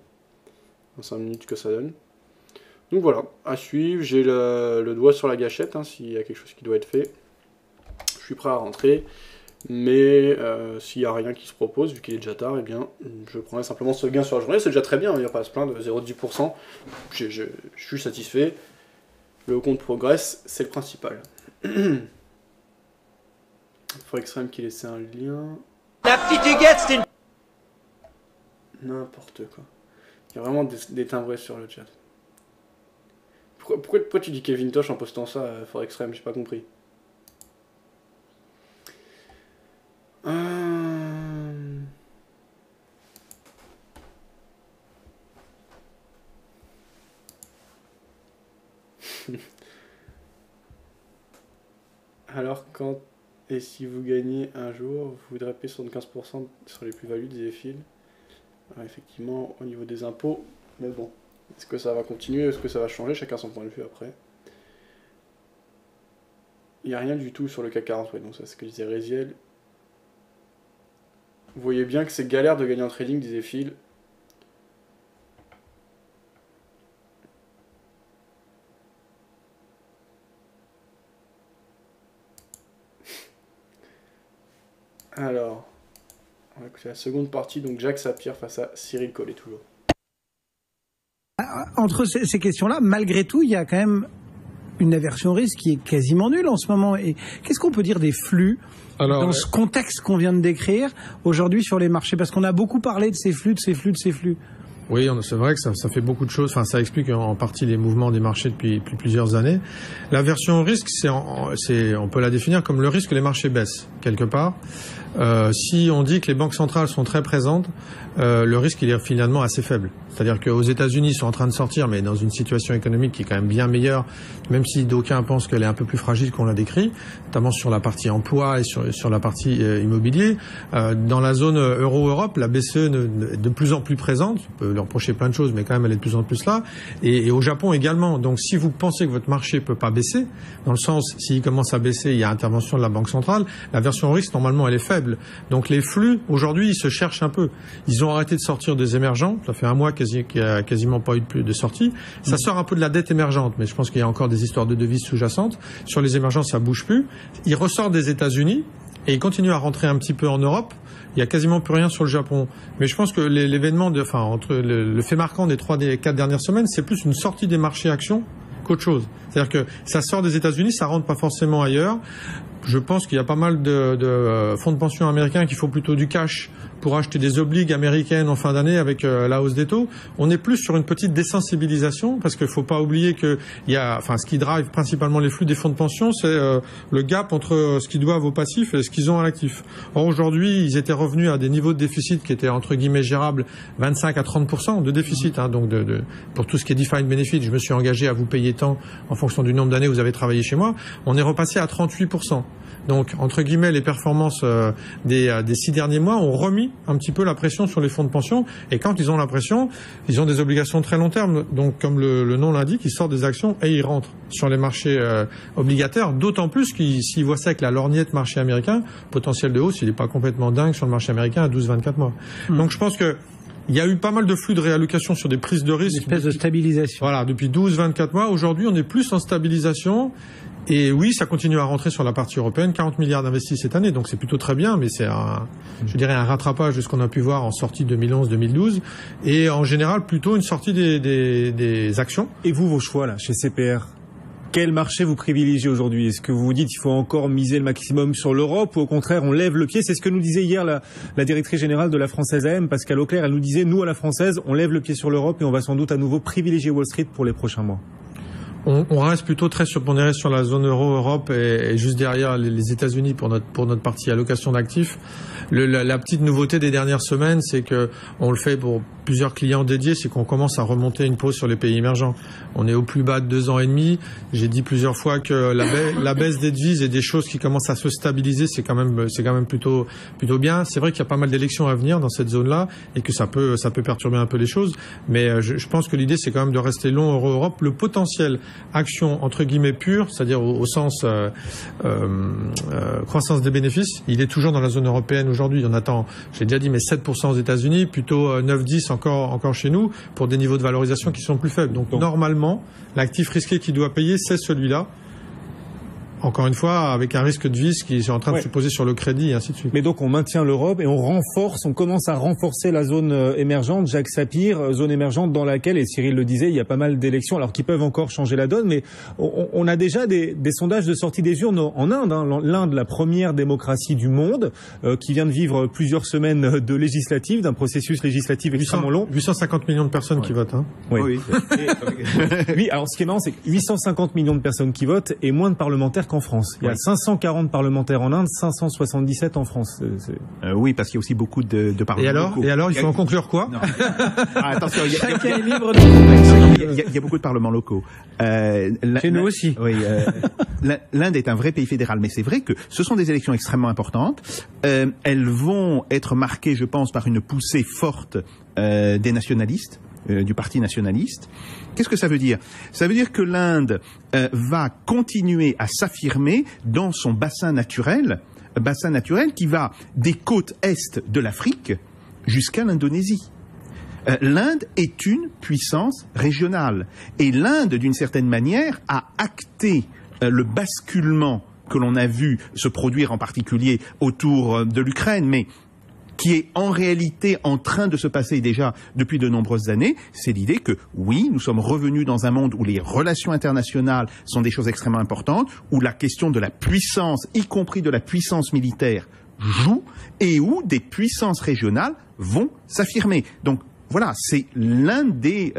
Dans 5 minutes que ça donne. Donc voilà, à suivre, j'ai le doigt sur la gâchette, hein, s'il y a quelque chose qui doit être fait. Je suis prêt à rentrer. Mais s'il n'y a rien qui se propose, vu qu'il est déjà tard, eh bien, je prendrai simplement ce gain sur la journée. C'est déjà très bien, il n'y a pas à se plaindre, 0,10%. Je suis satisfait. Le compte progresse, c'est le principal. Forexrem qui laissait un lien. La petite huguette, c'est une... N'importe quoi. Il y a vraiment des timbrés sur le chat. Pourquoi tu dis Kevin Tosh en postant ça, Forexrem? J'ai pas compris. Alors quand et si vous gagnez un jour, vous voudrez payer 75% sur les plus-values des EFIL. Effectivement, au niveau des impôts, mais bon, est-ce que ça va continuer, est-ce que ça va changer, chacun son point de vue après. Il n'y a rien du tout sur le CAC 40, ouais, donc ça c'est ce que disait Réziel. Vous voyez bien que c'est galère de gagner en trading, disait Phil. Alors, on va écouter la seconde partie, donc Jacques Sapir face à Cyril Collet toujours. Entre ces questions-là, malgré tout, il y a quand même une aversion au risque qui est quasiment nulle en ce moment. Et qu'est-ce qu'on peut dire des flux dans ce contexte qu'on vient de décrire aujourd'hui sur les marchés? Parce qu'on a beaucoup parlé de ces flux, de ces flux, de ces flux. Oui, c'est vrai que ça fait beaucoup de choses. Enfin, ça explique en partie les mouvements des marchés depuis plusieurs années. L'aversion au risque, on peut la définir comme le risque que les marchés baissent quelque part. Si on dit que les banques centrales sont très présentes, le risque il est finalement assez faible. C'est-à-dire qu'aux États-Unis, ils sont en train de sortir, mais dans une situation économique qui est quand même bien meilleure, même si d'aucuns pensent qu'elle est un peu plus fragile qu'on l'a décrit, notamment sur la partie emploi et sur la partie immobilier. Dans la zone euro-Europe, la BCE est de plus en plus présente. On peut leur reprocher plein de choses, mais quand même elle est de plus en plus là. Et au Japon également. Donc si vous pensez que votre marché peut pas baisser, dans le sens s'il commence à baisser, il y a intervention de la Banque centrale, l'aversion au risque normalement elle est faible. Donc les flux aujourd'hui ils se cherchent un peu. Ils ont arrêté de sortir des émergents. Ça fait un mois qu'il n'y a quasiment pas eu de sortie. Ça sort un peu de la dette émergente, mais je pense qu'il y a encore des histoires de devises sous-jacentes. Sur les émergents, ça bouge plus. Il ressort des États-Unis et il continue à rentrer un petit peu en Europe. Il y a quasiment plus rien sur le Japon. Mais je pense que l'événement, entre le fait marquant des 4 dernières semaines, c'est plus une sortie des marchés actions qu'autre chose. C'est-à-dire que ça sort des États-Unis, ça rentre pas forcément ailleurs. Je pense qu'il y a pas mal de fonds de pension américains qui font plutôt du cash pour acheter des obligues américaines en fin d'année avec la hausse des taux. On est plus sur une petite désensibilisation parce qu'il faut pas oublier que ce qui drive principalement les flux des fonds de pension, c'est le gap entre ce qu'ils doivent aux passifs et ce qu'ils ont à l'actif. Or aujourd'hui, ils étaient revenus à des niveaux de déficit qui étaient entre guillemets gérables, 25 à 30% de déficit. Donc pour tout ce qui est defined benefit, je me suis engagé à vous payer tant en fonction du nombre d'années où vous avez travaillé chez moi. On est repassé à 38%. Donc, entre guillemets, les performances des 6 derniers mois ont remis un petit peu la pression sur les fonds de pension. Et quand ils ont la pression, ils ont des obligations très long terme. Donc, comme le nom l'indique, ils sortent des actions et ils rentrent sur les marchés obligataires. D'autant plus qu'ils s'ils voient ça avec la lorgnette marché américain, potentiel de hausse, il n'est pas complètement dingue sur le marché américain à 12-24 mois. Donc, je pense que il y a eu pas mal de flux de réallocation sur des prises de risque. Une espèce de stabilisation. Voilà, depuis 12-24 mois. Aujourd'hui, on est plus en stabilisation. Et oui, ça continue à rentrer sur la partie européenne. 40 milliards d'investis cette année, donc c'est plutôt très bien, mais c'est je dirais un rattrapage de ce qu'on a pu voir en sortie 2011-2012. Et en général, plutôt une sortie des actions. Et vous, vos choix, là, chez CPR? Quel marché vous privilégiez aujourd'hui? Est-ce que vous vous dites qu'il faut encore miser le maximum sur l'Europe ou au contraire on lève le pied? C'est ce que nous disait hier la directrice générale de la Française AM, Pascal Auclair. Elle nous disait, nous à la Française, on lève le pied sur l'Europe et on va sans doute à nouveau privilégier Wall Street pour les prochains mois. On reste plutôt très surpondéré sur la zone euro-Europe et juste derrière les États-Unis pour notre partie allocation d'actifs. La petite nouveauté des dernières semaines, c'est que on le fait pour plusieurs clients dédiés, c'est qu'on commence à remonter une pause sur les pays émergents. On est au plus bas de 2 ans et demi. J'ai dit plusieurs fois que la baisse des devises et des choses qui commencent à se stabiliser, c'est quand même plutôt bien. C'est vrai qu'il y a pas mal d'élections à venir dans cette zone-là et que ça peut perturber un peu les choses. Mais je pense que l'idée, c'est quand même de rester long euro-Europe. Le potentiel action entre guillemets pure, c'est-à-dire au sens croissance des bénéfices, il est toujours dans la zone européenne aujourd'hui. On attend, j'ai déjà dit, mais 7% aux États-Unis, plutôt 9-10 encore chez nous, pour des niveaux de valorisation qui sont plus faibles. Donc normalement, l'actif risqué qui doit payer, c'est celui-là. Encore une fois, avec un risque de vis qui est en train de se poser sur le crédit et ainsi de suite. Mais donc on maintient l'Europe et on commence à renforcer la zone émergente. Jacques Sapir, zone émergente dans laquelle, et Cyril le disait, il y a pas mal d'élections, alors qui peuvent encore changer la donne, mais on a déjà des sondages de sortie des urnes en Inde, l'Inde, la première démocratie du monde, qui vient de vivre plusieurs semaines de législatives, d'un processus législatif extrêmement long. 850 millions de personnes qui votent. Oui. Oui, alors ce qui est marrant, c'est que 850 millions de personnes qui votent et moins de parlementaires qu'en France. Il y a 540 parlementaires en Inde, 577 en France. Oui, parce qu'il y a aussi beaucoup de parlements locaux. Et alors, il faut en conclure quoi? Attention, il y a beaucoup de parlements locaux. Chez nous aussi. Oui, l'Inde est un vrai pays fédéral, mais c'est vrai que ce sont des élections extrêmement importantes. Elles vont être marquées, je pense, par une poussée forte des nationalistes, du parti nationaliste. Qu'est-ce que ça veut dire? Ça veut dire que l'Inde va continuer à s'affirmer dans son bassin naturel qui va des côtes est de l'Afrique jusqu'à l'Indonésie. L'Inde est une puissance régionale. Et l'Inde, d'une certaine manière, a acté le basculement que l'on a vu se produire en particulier autour de l'Ukraine, mais qui est en réalité en train de se passer déjà depuis de nombreuses années, c'est l'idée que, oui, nous sommes revenus dans un monde où les relations internationales sont des choses extrêmement importantes, où la question de la puissance, y compris de la puissance militaire, joue, et où des puissances régionales vont s'affirmer. Donc, voilà, c'est l'une des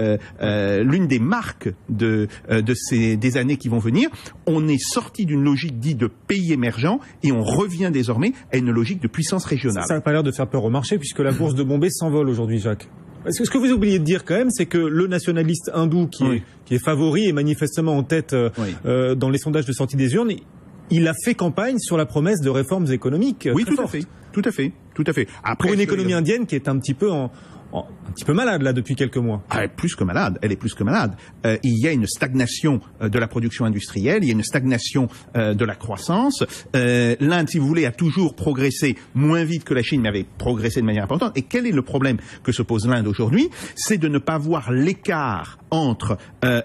marques des années qui vont venir. On est sorti d'une logique dite de pays émergents et on revient désormais à une logique de puissance régionale. Ça n'a pas l'air de faire peur au marché puisque la bourse de Bombay s'envole aujourd'hui, Jacques. Est-ce que ce que vous oubliez de dire quand même, c'est que le nationaliste hindou qui est favori et manifestement en tête dans les sondages de sortie des urnes, il a fait campagne sur la promesse de réformes économiques. Oui, tout à fait. Après, pour une économie indienne qui est un petit peu malade là depuis quelques mois. Elle est plus que malade. Il y a une stagnation de la production industrielle, il y a une stagnation de la croissance. L'Inde, si vous voulez, a toujours progressé moins vite que la Chine, mais avait progressé de manière importante. Et quel est le problème que se pose l'Inde aujourd'hui? C'est de ne pas voir l'écart entre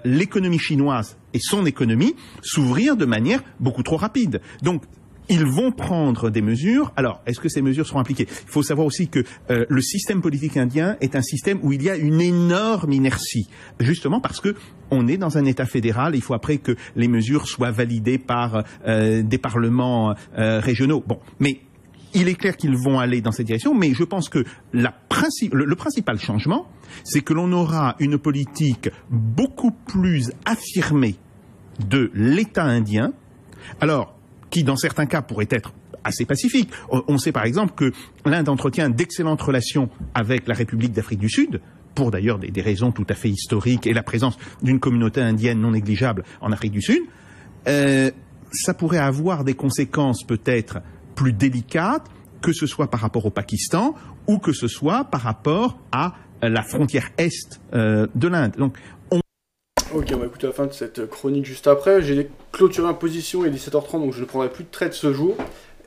l'économie chinoise et son économie s'ouvrir de manière beaucoup trop rapide. Donc, ils vont prendre des mesures. Alors, est-ce que ces mesures seront appliquées? Il faut savoir aussi que le système politique indien est un système où il y a une énorme inertie, justement parce que on est dans un État fédéral. Il faut après que les mesures soient validées par des parlements régionaux. Bon, mais il est clair qu'ils vont aller dans cette direction. Mais je pense que le principal changement, c'est que l'on aura une politique beaucoup plus affirmée de l'État indien. Alors, qui dans certains cas pourrait être assez pacifique. On sait par exemple que l'Inde entretient d'excellentes relations avec la République d'Afrique du Sud, pour d'ailleurs des raisons tout à fait historiques et la présence d'une communauté indienne non négligeable en Afrique du Sud. ça pourrait avoir des conséquences peut-être plus délicates, que ce soit par rapport au Pakistan ou que ce soit par rapport à la frontière est de l'Inde. Donc, Ok, on va écouter la fin de cette chronique juste après. J'ai clôturé en position, il est 17h30, donc je ne prendrai plus de trades ce jour.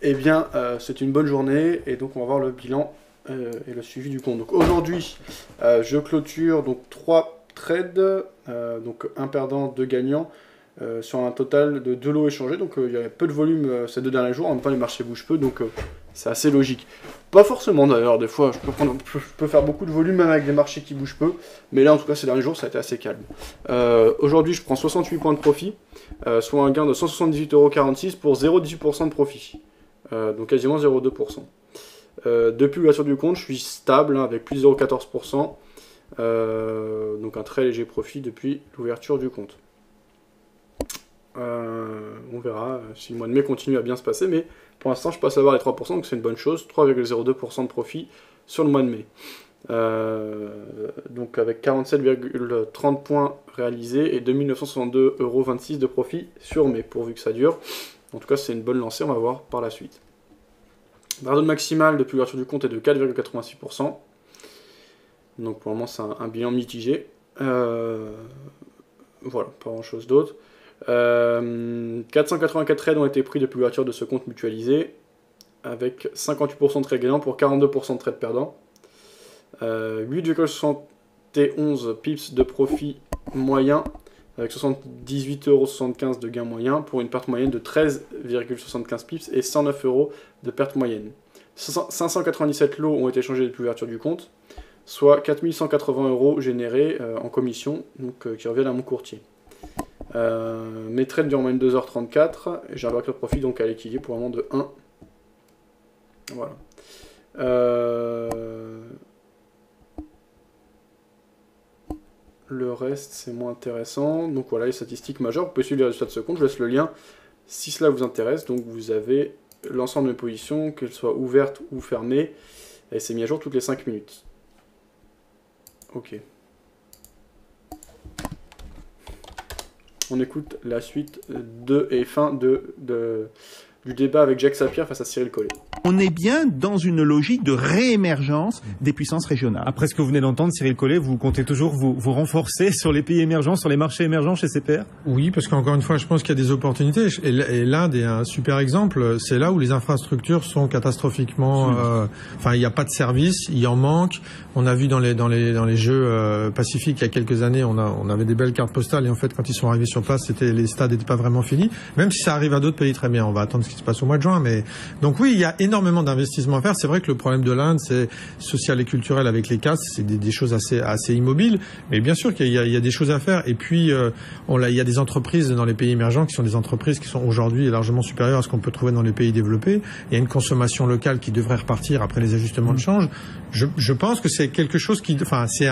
Eh bien, c'est une bonne journée, et donc on va voir le bilan et le suivi du compte. Donc aujourd'hui, je clôture donc 3 trades, donc un perdant, 2 gagnants, sur un total de 2 lots échangés. Donc il y a peu de volume ces 2 derniers jours, en même temps les marchés bougent peu, donc c'est assez logique. Pas forcément d'ailleurs, des fois je peux faire beaucoup de volume même avec des marchés qui bougent peu, mais là en tout cas ces derniers jours ça a été assez calme. Aujourd'hui je prends 68 points de profit, soit un gain de 178,46 € pour 0,18% de profit, donc quasiment 0,2%. Depuis l'ouverture du compte je suis stable avec plus de 0,14%, donc un très léger profit depuis l'ouverture du compte. On verra si le mois de mai continue à bien se passer, mais pour l'instant je passe à avoir les 3%, donc c'est une bonne chose, 3,02% de profit sur le mois de mai. Donc avec 47,30 points réalisés et 2962,26 € de profit sur mai, pourvu que ça dure. En tout cas c'est une bonne lancée, on va voir par la suite. Drawdown maximal depuis l'ouverture du compte est de 4,86%. Donc pour le moment c'est un bilan mitigé. Voilà, pas grand chose d'autre. 484 trades ont été pris depuis l'ouverture de ce compte mutualisé, avec 58% de trades gagnants pour 42% de trades perdants. 8,71 pips de profit moyen, avec 78,75 € de gain moyen, pour une perte moyenne de 13,75 pips et 109 € de perte moyenne. 597 lots ont été échangés depuis l'ouverture du compte, soit 4180 € générés en commission, donc, qui reviennent à mon courtier. Mes trades durent en moyenne 2h34 et j'ai un bracket de profit donc à l'équilibre pour un moment de 1. Voilà. Le reste c'est moins intéressant. Donc voilà les statistiques majeures. Vous pouvez suivre les résultats de ce compte. Je laisse le lien si cela vous intéresse. Donc vous avez l'ensemble de mes positions, qu'elles soient ouvertes ou fermées. Et c'est mis à jour toutes les 5 minutes. Ok. On écoute la suite et fin du débat avec Jacques Sapir face à Cyril Collet. On est bien dans une logique de réémergence des puissances régionales. Après ce que vous venez d'entendre, Cyril Collet, vous comptez toujours vous renforcer sur les pays émergents, sur les marchés émergents chez CPR? Oui, parce qu'encore une fois, je pense qu'il y a des opportunités. Et l'Inde est un super exemple. C'est là où les infrastructures sont catastrophiquement... Enfin, il n'y a pas de service, il en manque. On a vu dans les Jeux Pacifiques il y a quelques années, on avait des belles cartes postales. Et en fait, quand ils sont arrivés sur place, les stades n'étaient pas vraiment finis. Même si ça arrive à d'autres pays, très bien. On va attendre ce qui se passe au mois de juin. Mais donc oui, il y a énormément d'investissements à faire. C'est vrai que le problème de l'Inde, c'est social et culturel avec les castes, c'est des choses assez immobiles. Mais bien sûr qu'il y a des choses à faire. Et puis, il y a des entreprises dans les pays émergents qui sont des entreprises qui sont aujourd'hui largement supérieures à ce qu'on peut trouver dans les pays développés. Il y a une consommation locale qui devrait repartir après les ajustements de change. Je pense que c'est quelque chose qui, enfin, c'est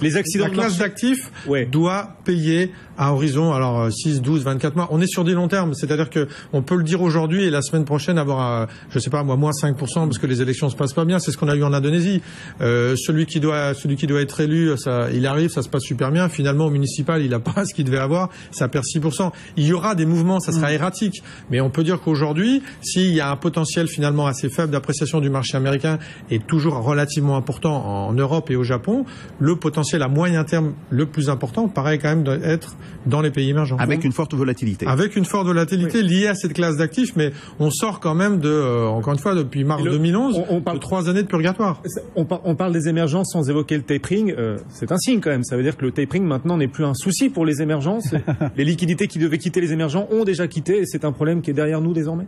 les accidents la classe d'actifs doit payer à horizon, alors 6, 12, 24 mois. On est sur des longs termes, c'est-à-dire que on peut le dire aujourd'hui et la semaine prochaine avoir, je sais pas moi, moins 5% parce que les élections se passent pas bien. C'est ce qu'on a eu en Indonésie. Celui qui doit être élu, il arrive, ça se passe super bien. Finalement, au municipal, il a pas ce qu'il devait avoir, ça perd 6%. Il y aura des mouvements, ça sera erratique. Mais on peut dire qu'aujourd'hui, s'il y a un potentiel finalement assez faible d'appréciation du marché américain et toujours relativement important en Europe et au Japon, le potentiel à moyen terme le plus important paraît quand même d'être dans les pays émergents. Avec une forte volatilité. Avec une forte volatilité liée à cette classe d'actifs, mais on sort quand même encore une fois, depuis mars 2011, on parle de 3 années de purgatoire. On parle des émergents sans évoquer le tapering. C'est un signe quand même. Ça veut dire que le tapering maintenant n'est plus un souci pour les émergents. Les liquidités qui devaient quitter les émergents ont déjà quitté et c'est un problème qui est derrière nous désormais.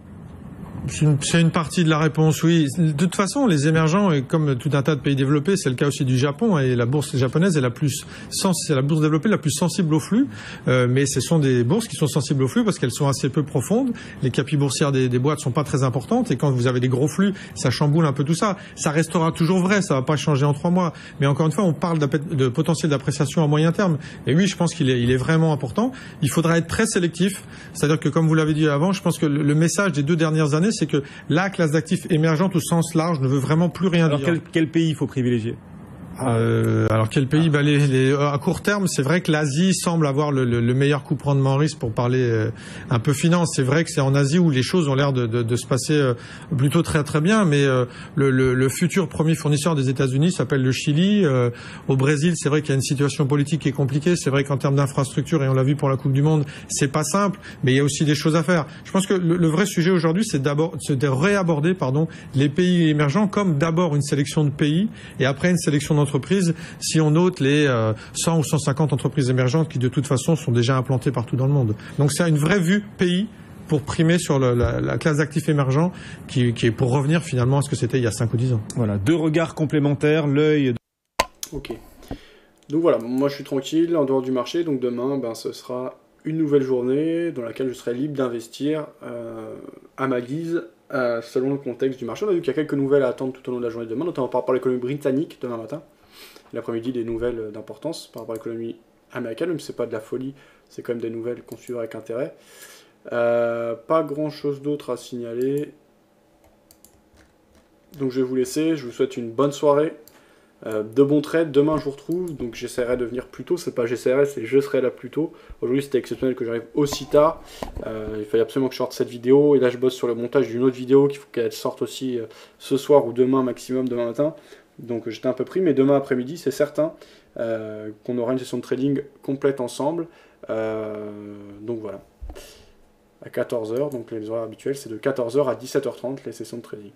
C'est une partie de la réponse, oui. De toute façon, les émergents, et comme tout un tas de pays développés, c'est le cas aussi du Japon, et la bourse japonaise est c'est la bourse développée la plus sensible au flux, mais ce sont des bourses qui sont sensibles au flux parce qu'elles sont assez peu profondes. Les capilles boursières des boîtes sont pas très importantes, et quand vous avez des gros flux, ça chamboule un peu tout ça. Ça restera toujours vrai, ça va pas changer en 3 mois. Mais encore une fois, on parle de potentiel d'appréciation à moyen terme. Et oui, je pense qu'il est vraiment important. Il faudra être très sélectif. C'est-à-dire que, comme vous l'avez dit avant, je pense que le message des 2 dernières années, c'est que la classe d'actifs émergente au sens large ne veut vraiment plus rien dire. Alors quel pays il faut privilégier? Alors quel pays à court terme, c'est vrai que l'Asie semble avoir le meilleur coup de risque pour parler un peu finance. C'est vrai que c'est en Asie où les choses ont l'air de se passer plutôt très très bien, mais le futur premier fournisseur des États-Unis s'appelle le Chili. Au Brésil, c'est vrai qu'il y a une situation politique qui est compliquée. C'est vrai qu'en termes d'infrastructure, et on l'a vu pour la Coupe du Monde, c'est pas simple, mais il y a aussi des choses à faire. Je pense que le vrai sujet aujourd'hui, c'est de réaborder les pays émergents comme d'abord une sélection de pays et après une sélection d'entreprises, si on note les 100 ou 150 entreprises émergentes qui de toute façon sont déjà implantées partout dans le monde. Donc c'est une vraie vue pays pour primer sur la classe d'actifs émergents qui est pour revenir finalement à ce que c'était il y a 5 ou 10 ans. Voilà, 2 regards complémentaires, l'œil... Ok. Donc voilà, moi je suis tranquille en dehors du marché, donc demain ce sera une nouvelle journée dans laquelle je serai libre d'investir à ma guise, selon le contexte du marché. On a vu qu'il y a quelques nouvelles à attendre tout au long de la journée de demain, notamment par rapport à l'économie britannique demain matin. L'après-midi, des nouvelles d'importance par rapport à l'économie américaine, même si c'est pas de la folie, c'est quand même des nouvelles qu'on suivra avec intérêt. Pas grand-chose d'autre à signaler. Donc je vais vous laisser, je vous souhaite une bonne soirée, de bons trades. Demain je vous retrouve, donc j'essaierai de venir plus tôt, c'est pas j'essaierai, c'est je serai là plus tôt. Aujourd'hui c'était exceptionnel que j'arrive aussi tard, il fallait absolument que je sorte cette vidéo, et là je bosse sur le montage d'une autre vidéo qu'il faut qu'elle sorte aussi ce soir ou demain maximum, demain matin. Donc j'étais un peu pris, mais demain après-midi, c'est certain qu'on aura une session de trading complète ensemble. Donc voilà. À 14h, donc les horaires habituels, c'est de 14h à 17h30 les sessions de trading.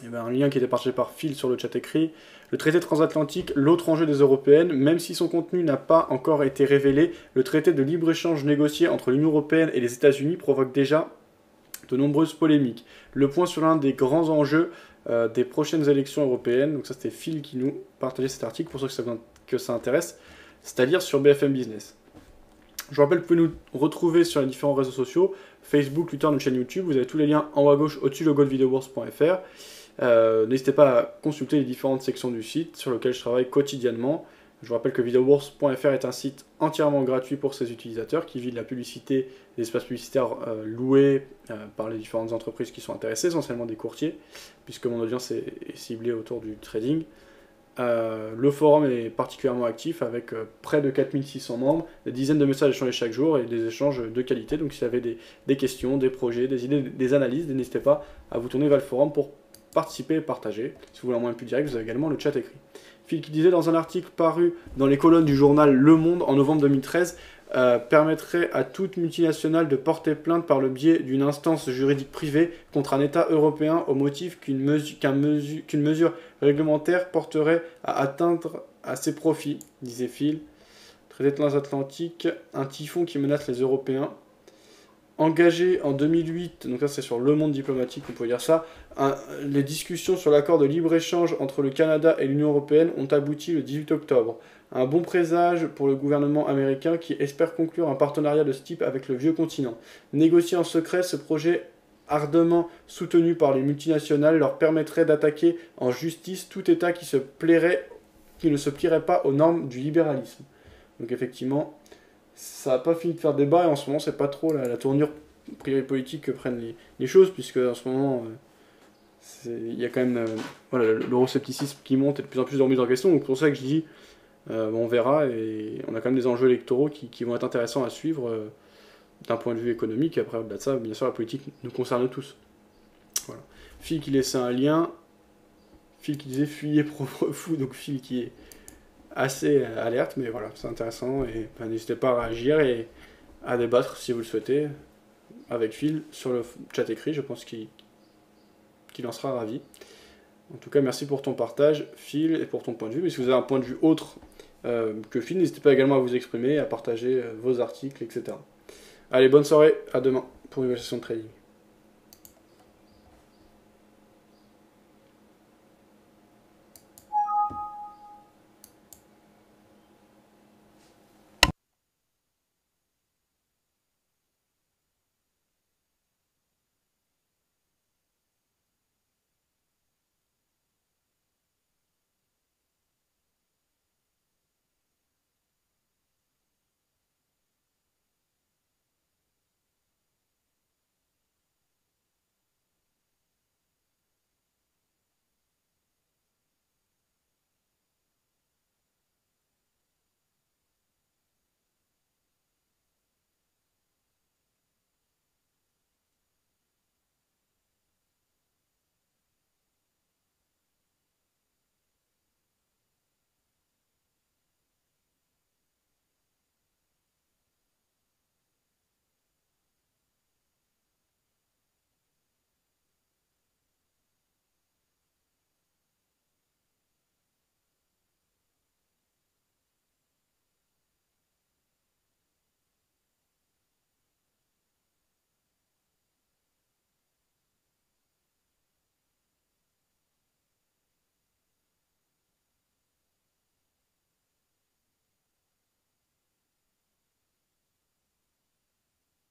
Et un lien qui était partagé par Phil sur le chat écrit. Le traité transatlantique, l'autre enjeu des européennes, même si son contenu n'a pas encore été révélé, le traité de libre-échange négocié entre l'Union européenne et les États-Unis provoque déjà de nombreuses polémiques. Le point sur l'un des grands enjeux des prochaines élections européennes, donc ça c'était Phil qui nous partageait cet article pour ceux que ça intéresse, c'est-à-dire sur BFM Business. Je vous rappelle que vous pouvez nous retrouver sur les différents réseaux sociaux, Facebook, Twitter, notre chaîne YouTube, vous avez tous les liens en haut à gauche au-dessus du logo de videobourse.fr. N'hésitez pas à consulter les différentes sections du site sur lequel je travaille quotidiennement. Je vous rappelle que videobourse.fr est un site entièrement gratuit pour ses utilisateurs qui vit de la publicité, des espaces publicitaires loués par les différentes entreprises qui sont intéressées, essentiellement des courtiers, puisque mon audience est ciblée autour du trading. Le forum est particulièrement actif avec près de 4600 membres, des dizaines de messages échangés chaque jour et des échanges de qualité. Donc si vous avez des questions, des projets, des idées, des analyses, n'hésitez pas à vous tourner vers le forum pour participer et partager. Si vous voulez un moyen plus direct, vous avez également le chat écrit. Phil qui disait dans un article paru dans les colonnes du journal Le Monde en novembre 2013, permettrait à toute multinationale de porter plainte par le biais d'une instance juridique privée contre un État européen au motif qu'une mesure réglementaire porterait à atteindre à ses profits, disait Phil. Traité transatlantique, un typhon qui menace les Européens. Engagé en 2008, donc ça c'est sur Le Monde diplomatique, on peut dire ça, les discussions sur l'accord de libre-échange entre le Canada et l'Union européenne ont abouti le 18 octobre. Un bon présage pour le gouvernement américain qui espère conclure un partenariat de ce type avec le vieux continent. Négocié en secret, ce projet ardemment soutenu par les multinationales leur permettrait d'attaquer en justice tout État qui ne se plierait pas aux normes du libéralisme. Donc effectivement, ça n'a pas fini de faire débat et en ce moment c'est pas trop la tournure politique que prennent les choses, puisque en ce moment il y a quand même l'euroscepticisme qui monte et de plus en plus de remise en question, donc c'est pour ça que je dis on verra, et on a quand même des enjeux électoraux qui vont être intéressants à suivre d'un point de vue économique, et après au-delà de ça, bien sûr la politique nous concerne tous. Voilà. Phil qui laissait un lien, Phil qui disait fuyez pauvre fou, donc Phil qui est assez alerte, mais voilà, c'est intéressant, et n'hésitez pas à réagir et à débattre si vous le souhaitez avec Phil sur le chat écrit, je pense qu'il en sera ravi. En tout cas, merci pour ton partage, Phil, et pour ton point de vue, mais si vous avez un point de vue autre que Phil, n'hésitez pas également à vous exprimer, à partager vos articles, etc. Allez, bonne soirée, à demain pour une nouvelle session de trading.